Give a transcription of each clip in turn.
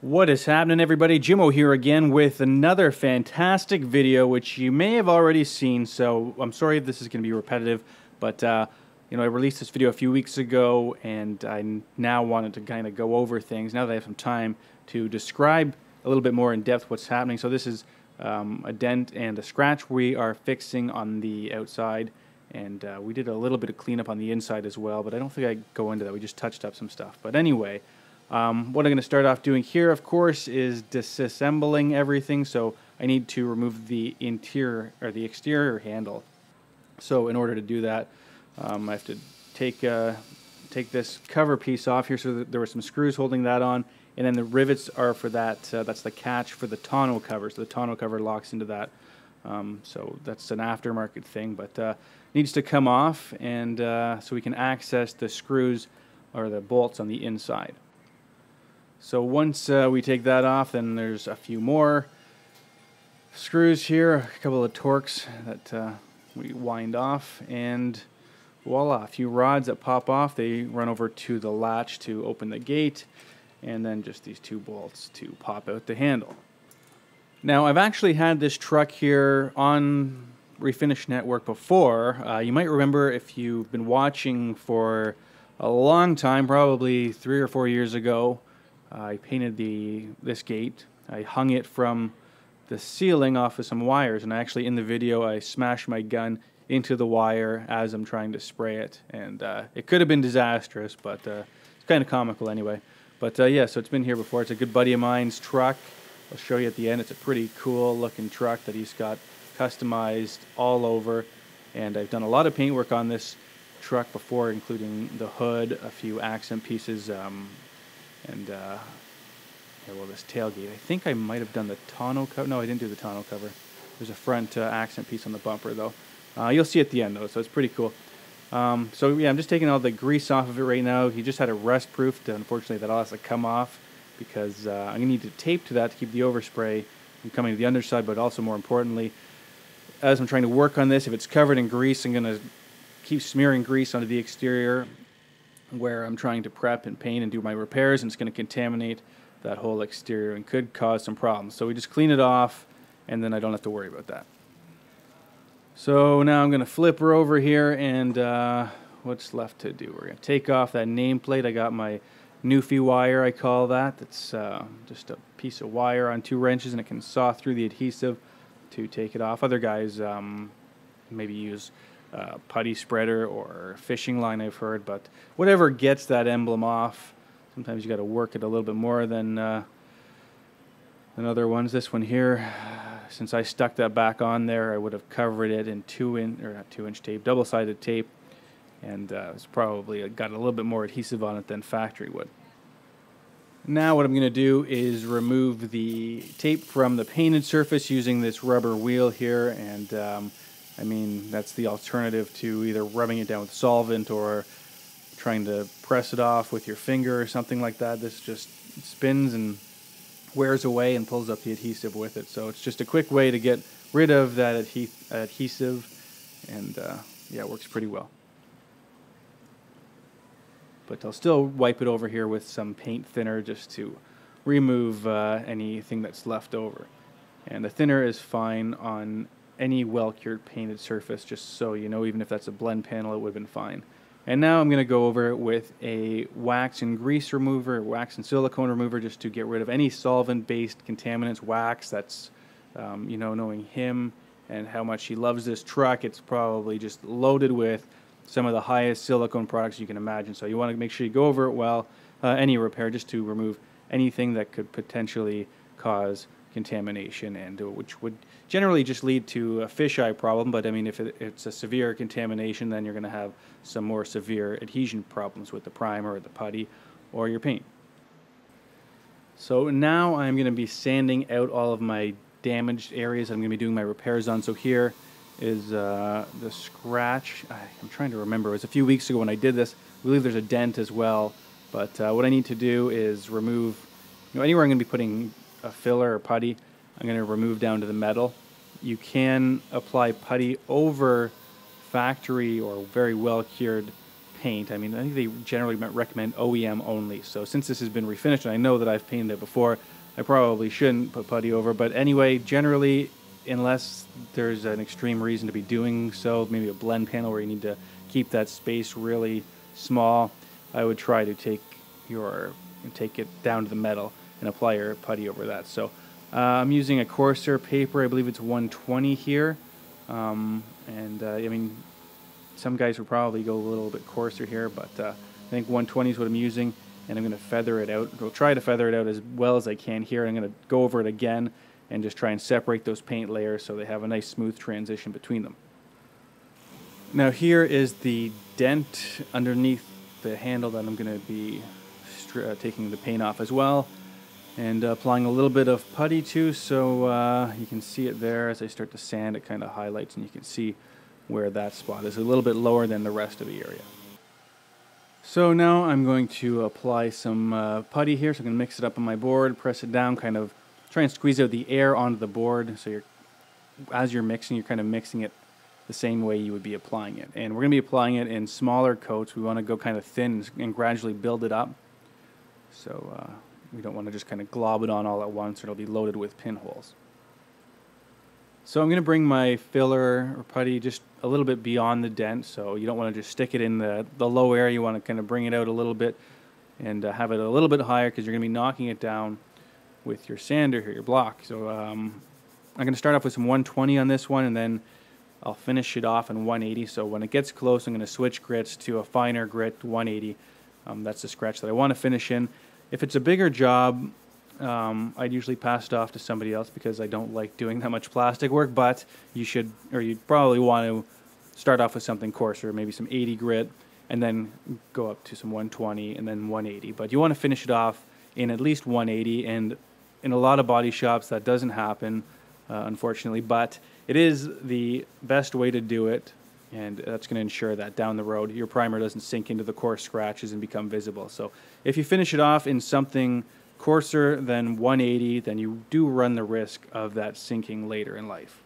What is happening, everybody? Jimmo here again with another fantastic video, which you may have already seen, so I'm sorry if this is going to be repetitive, but I released this video a few weeks ago, and I now wanted to kind of go over things, now that I have some time, to describe a little bit more in depth what's happening. So this is a dent and a scratch we are fixing on the outside, and we did a little bit of cleanup on the inside as well, but I don't think I go into that. We just touched up some stuff. But anyway, what I'm going to start off doing here, of course, is disassembling everything. So I need to remove the exterior handle. So in order to do that, I have to take this cover piece off here. So there were some screws holding that on, and then the rivets are for that. That's the catch for the tonneau cover. So the tonneau cover locks into that. So that's an aftermarket thing, but needs to come off, and so we can access the screws or the bolts on the inside. So once we take that off, then there's a few more screws here, a couple of Torx that we wind off, and voila, a few rods that pop off. They run over to the latch to open the gate, and then just these two bolts to pop out the handle. Now, I've actually had this truck here on Refinish Network before. You might remember, if you've been watching for a long time, probably 3 or 4 years ago, I painted this gate. I hung it from the ceiling off of some wires, and actually in the video I smashed my gun into the wire as I'm trying to spray it, and it could have been disastrous, but it's kind of comical anyway. But yeah, so it's been here before. It's a good buddy of mine's truck. I'll show you at the end. It's a pretty cool looking truck that he's got customized all over, and I've done a lot of paint work on this truck before, including the hood, a few accent pieces, and this tailgate. I think I might have done the tonneau cover. No, I didn't do the tonneau cover. There's a front accent piece on the bumper, though. You'll see at the end, though, so it's pretty cool. So yeah, I'm just taking all the grease off of it right now. He just had it rust proofed. Unfortunately, that all has to come off because I'm going to need to tape to that to keep the overspray from coming to the underside, but also more importantly, as I'm trying to work on this, if it's covered in grease, I'm going to keep smearing grease onto the exterior where I'm trying to prep and paint and do my repairs, and it's going to contaminate that whole exterior and could cause some problems. So we just clean it off, and then I don't have to worry about that. So now I'm going to flip her over here, and what's left to do? We're going to take off that nameplate. I got my Newfie wire, I call that. That's just a piece of wire on 2 wrenches, and it can saw through the adhesive to take it off. Other guys maybe use putty spreader or fishing line, I've heard, but whatever gets that emblem off. Sometimes you got to work it a little bit more than other ones. This one here, since I stuck that back on there, I would have covered it in 2-inch tape, double-sided tape, and it's probably got a little bit more adhesive on it than factory would. Now what I'm going to do is remove the tape from the painted surface using this rubber wheel here, and I mean, that's the alternative to either rubbing it down with solvent or trying to press it off with your finger or something like that. This just spins and wears away and pulls up the adhesive with it. So it's just a quick way to get rid of that adhesive, and yeah, it works pretty well. But I'll still wipe it over here with some paint thinner just to remove anything that's left over. And the thinner is fine on any well-cured painted surface, just so you know, even if that's a blend panel, it would have been fine. And now I'm going to go over it with a wax and grease remover, wax and silicone remover, just to get rid of any solvent-based contaminants. Wax, that's, knowing him and how much he loves this truck, it's probably just loaded with some of the highest silicone products you can imagine. So you want to make sure you go over it well, any repair, just to remove anything that could potentially cause contamination, and which would generally just lead to a fisheye problem. But I mean, if it's a severe contamination, then you're going to have some more severe adhesion problems with the primer or the putty or your paint. So now I'm going to be sanding out all of my damaged areas I'm going to be doing my repairs on. So here is the scratch. I'm trying to remember. It was a few weeks ago when I did this. I believe there's a dent as well. But what I need to do is remove, anywhere I'm going to be putting a filler or putty, I'm going to remove down to the metal. You can apply putty over factory or very well cured paint. I mean, I think they generally recommend OEM only. So since this has been refinished, and I know that I've painted it before, I probably shouldn't put putty over. But anyway, generally, unless there's an extreme reason to be doing so, maybe a blend panel where you need to keep that space really small, I would try to take it down to the metal and apply your putty over that. So I'm using a coarser paper. I believe it's 120 here. I mean, some guys would probably go a little bit coarser here, but I think 120 is what I'm using, and I'm going to feather it out. I'll try to feather it out as well as I can here. I'm going to go over it again and just try and separate those paint layers so they have a nice smooth transition between them. Now here is the dent underneath the handle that I'm going to be taking the paint off as well, and applying a little bit of putty too, so you can see it there. As I start to sand, it kind of highlights, and you can see where that spot is a little bit lower than the rest of the area. So now I'm going to apply some putty here. So I'm going to mix it up on my board, press it down, kind of try and squeeze out the air onto the board. So as you're mixing, you're kind of mixing it the same way you would be applying it. And we're going to be applying it in smaller coats. We want to go kind of thin and gradually build it up. So we don't want to just kind of glob it on all at once, or it'll be loaded with pinholes. So I'm going to bring my filler or putty just a little bit beyond the dent, so you don't want to just stick it in the low area. You want to kind of bring it out a little bit and have it a little bit higher, because you're going to be knocking it down with your sander here, your block. So I'm going to start off with some 120 on this one, and then I'll finish it off in 180. So when it gets close, I'm going to switch grits to a finer grit, 180. That's the scratch that I want to finish in. If it's a bigger job, I'd usually pass it off to somebody else, because I don't like doing that much plastic work. But you'd probably want to start off with something coarser, maybe some 80 grit, and then go up to some 120 and then 180. But you want to finish it off in at least 180, and in a lot of body shops that doesn't happen, unfortunately, but it is the best way to do it, and that's going to ensure that down the road your primer doesn't sink into the coarse scratches and become visible. So if you finish it off in something coarser than 180, then you do run the risk of that sinking later in life.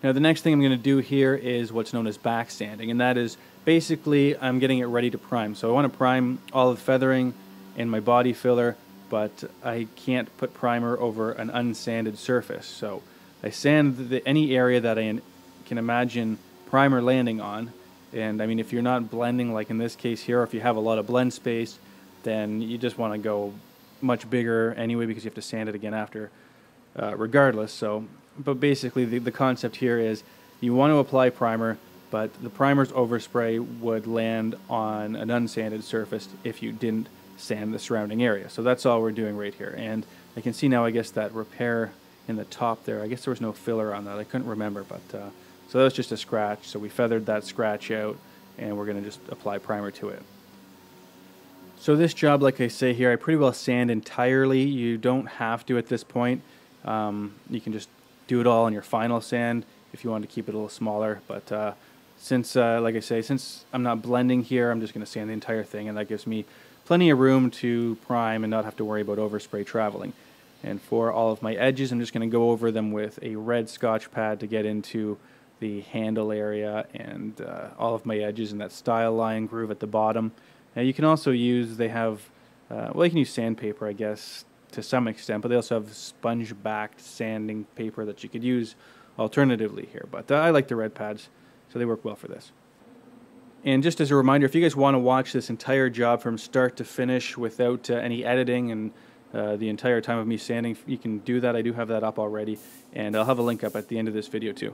Now the next thing I'm going to do here is what's known as back sanding, and that is basically I'm getting it ready to prime. So I want to prime all of the feathering and my body filler, but I can't put primer over an unsanded surface. So I sand any area that I can imagine primer landing on. And I mean, if you're not blending, like in this case here, or if you have a lot of blend space, then you just want to go much bigger anyway, because you have to sand it again after regardless. So, but basically the concept here is you want to apply primer, but the primer's overspray would land on an unsanded surface if you didn't sand the surrounding area. So that's all we're doing right here. And I can see now, I guess, that repair in the top there, I guess there was no filler on that. I couldn't remember, but so that was just a scratch. So we feathered that scratch out, and we're going to just apply primer to it. So this job, like I say here, I pretty well sand entirely. You don't have to at this point. You can just do it all on your final sand if you want to keep it a little smaller. But since, like I say, since I'm not blending here, I'm just going to sand the entire thing, and that gives me plenty of room to prime and not have to worry about overspray traveling. And for all of my edges, I'm just going to go over them with a red Scotch pad to get into the handle area and all of my edges in that style line groove at the bottom. Now you can also use, they have, well, you can use sandpaper, I guess, to some extent, but they also have sponge-backed sanding paper that you could use alternatively here. But I like the red pads, so they work well for this. And just as a reminder, if you guys want to watch this entire job from start to finish without any editing and the entire time of me sanding, you can do that. I do have that up already, and I'll have a link up at the end of this video too.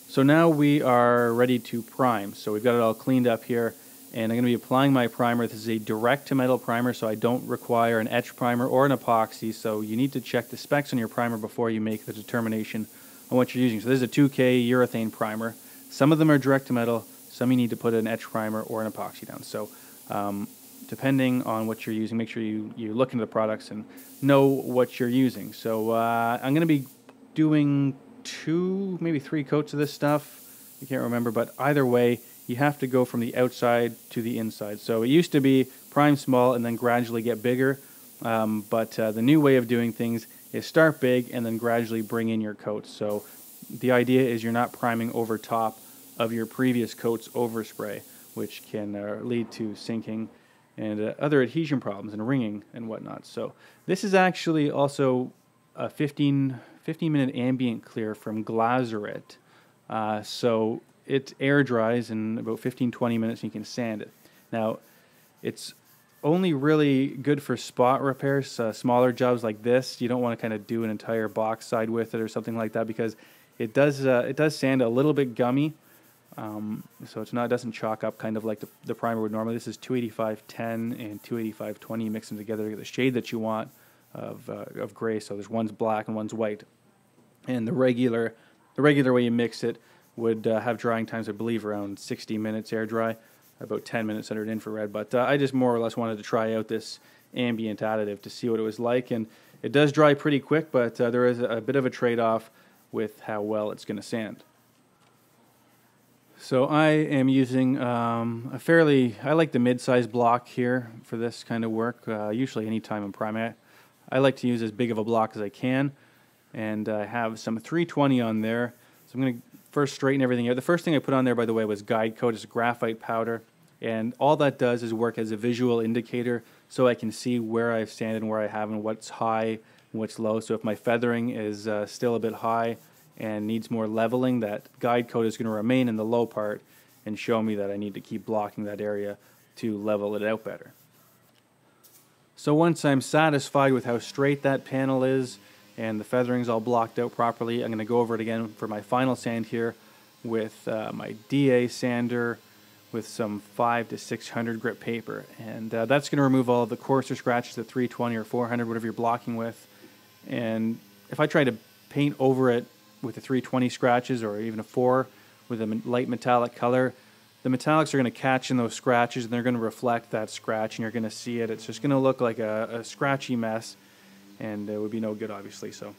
So now we are ready to prime. So we've got it all cleaned up here, and I'm going to be applying my primer. This is a direct-to-metal primer, so I don't require an etch primer or an epoxy, so you need to check the specs on your primer before you make the determination on what you're using. So this is a 2K urethane primer. Some of them are direct-to-metal, some you need to put an etch primer or an epoxy down. So depending on what you're using, make sure you look into the products and know what you're using. So I'm going to be doing 2, maybe 3 coats of this stuff. I can't remember, but either way, you have to go from the outside to the inside. So it used to be prime small and then gradually get bigger, but the new way of doing things is start big and then gradually bring in your coats. So the idea is you're not priming over top of your previous coat's overspray. which can lead to sinking and other adhesion problems and ringing and whatnot. So this is actually also a 15-minute ambient clear from Glazeret. So it air dries in about 15-20 minutes and you can sand it. Now, it's only really good for spot repairs, smaller jobs like this. You don't want to kind of do an entire box side with it or something like that because it does sand a little bit gummy. So it doesn't chalk up kind of like the primer would normally. This is 285-10 and 285-20 mixed them together to get the shade that you want of gray. So there's one's black and one's white. And the regular way you mix it would have drying times, I believe, around 60 minutes air dry, about 10 minutes under infrared. But I just more or less wanted to try out this ambient additive to see what it was like. And it does dry pretty quick, but there is a bit of a trade-off with how well it's going to sand. So I am using I like the mid-size block here for this kind of work. Usually anytime I'm priming, I like to use as big of a block as I can. And I have some 320 on there. So I'm going to first straighten everything out. The first thing I put on there, by the way, was guide coat. It's graphite powder. And all that does is work as a visual indicator so I can see where I've sanded and where I haven't, what's high and what's low. So if my feathering is still a bit high and needs more leveling, that guide coat is going to remain in the low part and show me that I need to keep blocking that area to level it out better. So once I'm satisfied with how straight that panel is and the feathering's all blocked out properly, I'm going to go over it again for my final sand here with my DA sander with some 500 to 600 grit paper. And that's going to remove all of the coarser scratches, the 320 or 400, whatever you're blocking with. And if I try to paint over it with the 320 scratches or even a 4 with a light metallic color, the metallics are going to catch in those scratches and they're going to reflect that scratch and you're going to see it. It's just going to look like a scratchy mess and it would be no good, obviously. So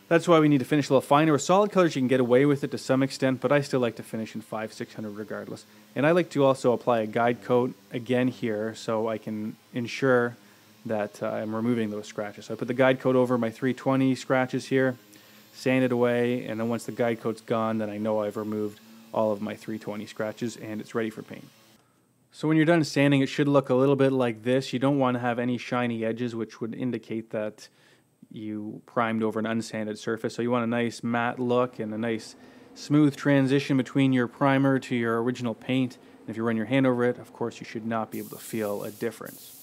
that's why we need to finish a little finer. With solid colors you can get away with it to some extent, but I still like to finish in 500-600 regardless. And I like to also apply a guide coat again here so I can ensure that I'm removing those scratches. So I put the guide coat over my 320 scratches here, sand it away, and then once the guide coat's gone, then I know I've removed all of my 320 scratches and it's ready for paint. So when you're done sanding, it should look a little bit like this. You don't want to have any shiny edges, which would indicate that you primed over an unsanded surface. So you want a nice matte look and a nice smooth transition between your primer to your original paint. And if you run your hand over it, of course, you should not be able to feel a difference.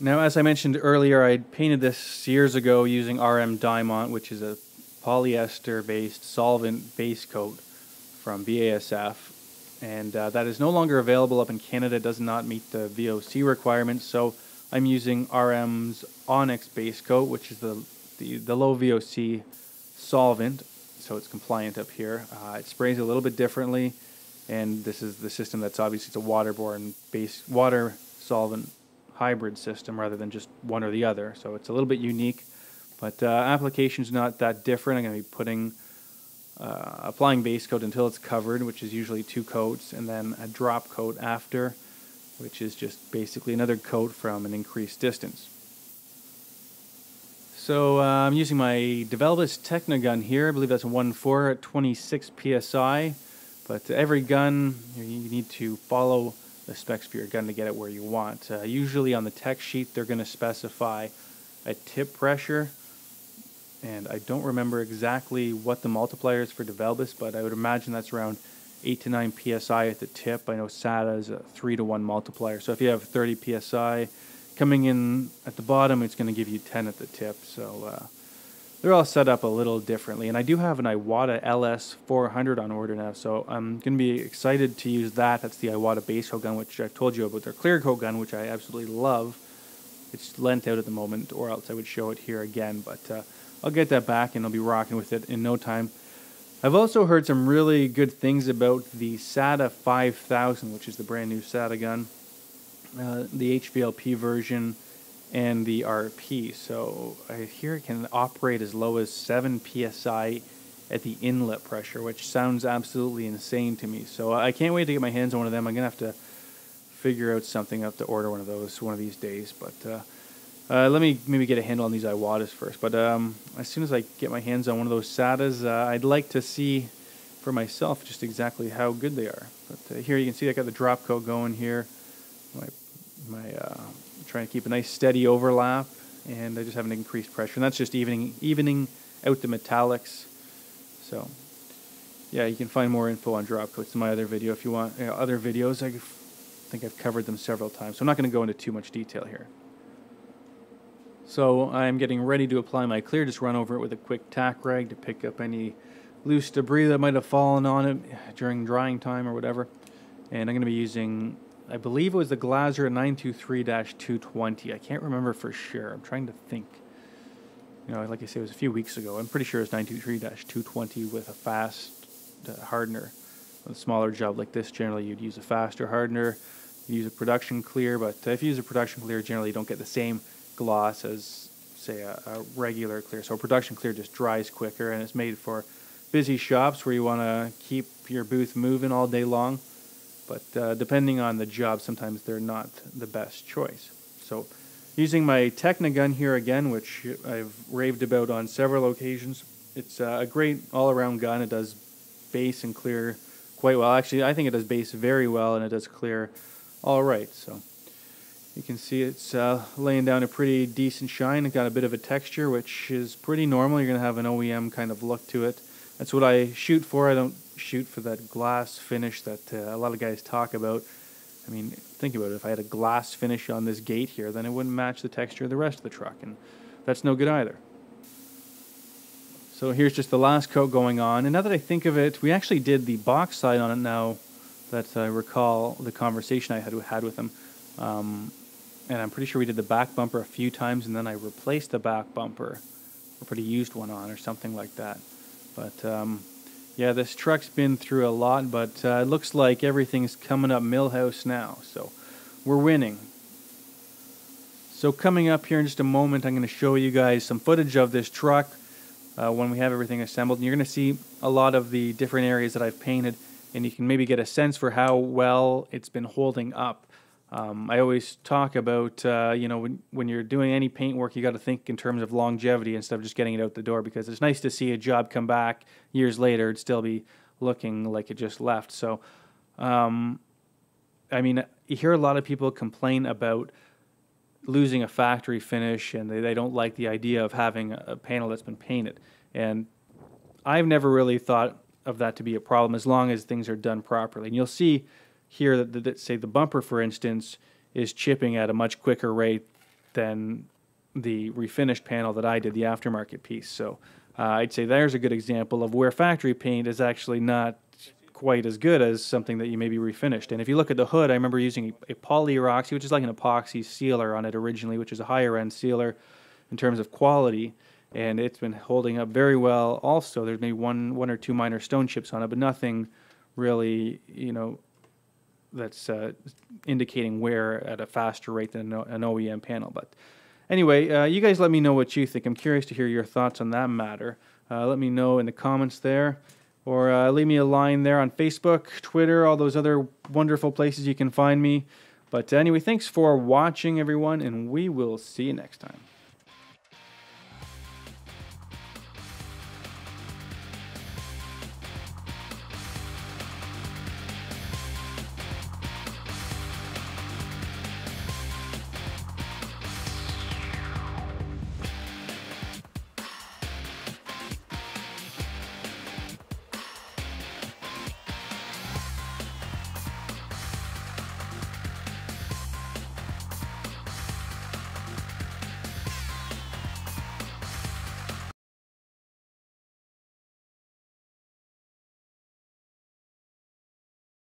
Now, as I mentioned earlier, I painted this years ago using RM Diamond, which is a polyester-based solvent base coat from BASF, and that is no longer available up in Canada. It does not meet the VOC requirements, so I'm using RM's Onyx base coat, which is the low VOC solvent, so it's compliant up here. It sprays a little bit differently, and this is the system that's obviously it's a waterborne base water solvent hybrid system rather than just one or the other, so it's a little bit unique, but application's not that different. I'm going to be putting applying base coat until it's covered, which is usually 2 coats, and then a drop coat after, which is just basically another coat from an increased distance. So I'm using my Developus Technagun here. I believe that's a 1.4 at 26 psi, but every gun you need to follow the specs for your gun to get it where you want. Usually on the tech sheet they're going to specify a tip pressure, and I don't remember exactly what the multiplier is for Developus, but I would imagine that's around 8 to 9 psi at the tip. I know SATA is a 3-to-1 multiplier, so if you have 30 psi coming in at the bottom, it's going to give you 10 at the tip. So they're all set up a little differently, and I do have an Iwata LS400 on order now, so I'm going to be excited to use that. That's the Iwata base coat gun, which I've told you about, their clear coat gun, which I absolutely love. It's lent out at the moment, or else I would show it here again, but I'll get that back and I'll be rocking with it in no time. I've also heard some really good things about the SATA 5000, which is the brand new SATA gun, the HVLP version, and the RP. So I hear it can operate as low as 7 psi at the inlet pressure, which sounds absolutely insane to me. So I can't wait to get my hands on one of them. I'm going to have to figure out something up to order one of those one of these days, but let me maybe get a handle on these Iwatas first. But as soon as I get my hands on one of those SATAs, I'd like to see for myself just exactly how good they are. But here you can see I got the drop coat going here. Trying to keep a nice steady overlap, and I just have an increased pressure, and that's just evening out the metallics. So yeah, you can find more info on drop coats in my other video if you want other videos. I think I've covered them several times, so I'm not going to go into too much detail here. So I'm getting ready to apply my clear. Just run over it with a quick tack rag to pick up any loose debris that might have fallen on it during drying time or whatever. And I'm going to be using, I believe it was the Glaser 923-220. I can't remember for sure. I'm trying to think. You know, like I say, it was a few weeks ago. I'm pretty sure it's 923-220 with a fast hardener. On a smaller job like this, generally you'd use a faster hardener. You use a production clear, but if you use a production clear, generally you don't get the same gloss as, say, a regular clear. So a production clear just dries quicker, and it's made for busy shops where you want to keep your booth moving all day long. But depending on the job, sometimes they're not the best choice. So using my Technigun here again, which I've raved about on several occasions. It's a great all-around gun. It does base and clear quite well. Actually, I think it does base very well, and it does clear all right. So you can see it's laying down a pretty decent shine. It got a bit of a texture, which is pretty normal. You're going to have an OEM kind of look to it. That's what I shoot for. I don't shoot for that glass finish that a lot of guys talk about. I mean, think about it. If I had a glass finish on this gate here, then it wouldn't match the texture of the rest of the truck, and that's no good either. So here's just the last coat going on, and now that I think of it, we actually did the box side on it now that I recall the conversation I had with him. And I'm pretty sure we did the back bumper a few times, and then I replaced the back bumper, or put a used one on or something like that. But yeah, this truck's been through a lot, but it looks like everything's coming up Millhouse now, so we're winning. So coming up here in just a moment, I'm going to show you guys some footage of this truck when we have everything assembled. And you're going to see a lot of the different areas that I've painted, and you can maybe get a sense for how well it's been holding up. I always talk about, you know, when you're doing any paint work, you got to think in terms of longevity instead of just getting it out the door, because it's nice to see a job come back years later and still be looking like it just left. So, I mean, you hear a lot of people complain about losing a factory finish, and they don't like the idea of having a panel that's been painted. And I've never really thought of that to be a problem as long as things are done properly. And you'll see here that say the bumper, for instance, is chipping at a much quicker rate than the refinished panel that I did, the aftermarket piece. So I'd say there's a good example of where factory paint is actually not quite as good as something that you maybe refinished. And if you look at the hood, I remember using a polyuroxy, which is like an epoxy sealer on it originally, which is a higher end sealer in terms of quality, and it's been holding up very well also. There's maybe one or two minor stone chips on it, but nothing really, you know, that's indicating wear at a faster rate than an OEM panel. But anyway, you guys let me know what you think. I'm curious to hear your thoughts on that matter. Let me know in the comments there, or leave me a line there on Facebook, Twitter, all those other wonderful places you can find me. But anyway, thanks for watching, everyone, and we will see you next time.